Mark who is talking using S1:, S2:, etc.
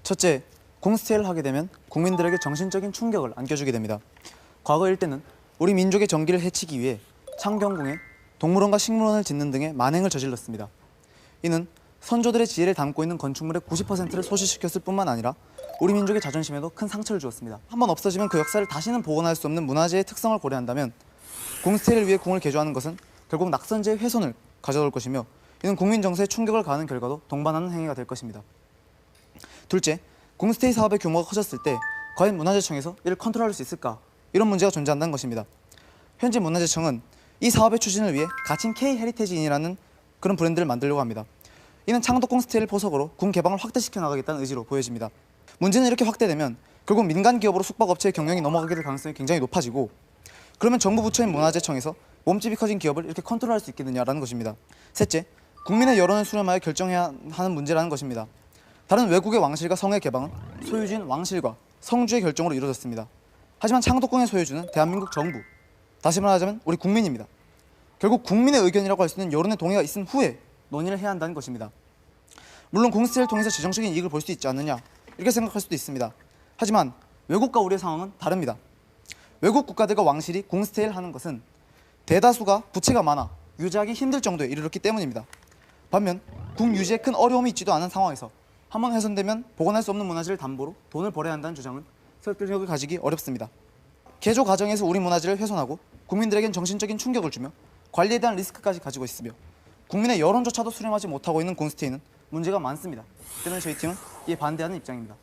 S1: 첫째, 공스테이를 하게 되면 국민들에게 정신적인 충격을 안겨주게 됩니다. 과거 일대는 우리 민족의 정기를 해치기 위해 창경궁에 동물원과 식물원을 짓는 등의 만행을 저질렀습니다. 이는 선조들의 지혜를 담고 있는 건축물의 90%를 소실시켰을 뿐만 아니라 우리 민족의 자존심에도 큰 상처를 주었습니다. 한번 없어지면 그 역사를 다시는 복원할 수 없는 문화재의 특성을 고려한다면 공스테이를 위해 궁을 개조하는 것은 결국 낙선제의 훼손을 가져올 것이며 이는 국민 정서에 충격을 가하는 결과도 동반하는 행위가 될 것입니다. 둘째, 공스테이 사업의 규모가 커졌을 때 과연 문화재청에서 이를 컨트롤할 수 있을까? 이런 문제가 존재한다는 것입니다. 현재 문화재청은 이 사업의 추진을 위해 가칭 K-헤리테지인이라는 그런 브랜드를 만들려고 합니다. 이는 창덕 공스테이를 포석으로 궁 개방을 확대시켜 나가겠다는 의지로 보여집니다. 문제는 이렇게 확대되면 결국 민간 기업으로 숙박업체의 경영이 넘어가게 될 가능성이 굉장히 높아지고 그러면 정부 부처인 문화재청에서 몸집이 커진 기업을 이렇게 컨트롤할 수 있겠느냐라는 것입니다. 셋째, 국민의 여론을 수렴하여 결정해야 하는 문제라는 것입니다. 다른 외국의 왕실과 성의 개방은 소유주인 왕실과 성주의 결정으로 이루어졌습니다. 하지만 창덕궁의 소유주는 대한민국 정부, 다시 말하자면 우리 국민입니다. 결국 국민의 의견이라고 할 수 있는 여론의 동의가 있은 후에 논의를 해야 한다는 것입니다. 물론 공스테이를 통해서 재정적인 이익을 볼 수 있지 않느냐 이렇게 생각할 수도 있습니다. 하지만 외국과 우리의 상황은 다릅니다. 외국 국가들과 왕실이 공스테이를 하는 것은 대다수가 부채가 많아 유지하기 힘들 정도에 이르렀기 때문입니다. 반면 궁 유지에 큰 어려움이 있지도 않은 상황에서 한번 훼손되면 복원할 수 없는 문화재를 담보로 돈을 벌어야 한다는 주장은 설득력을 가지기 어렵습니다. 개조 과정에서 우리 문화재를 훼손하고 국민들에겐 정신적인 충격을 주며 관리에 대한 리스크까지 가지고 있으며 국민의 여론조차도 수렴하지 못하고 있는 공스테이는 문제가 많습니다. 때문에 저희 팀은 이에 반대하는 입장입니다.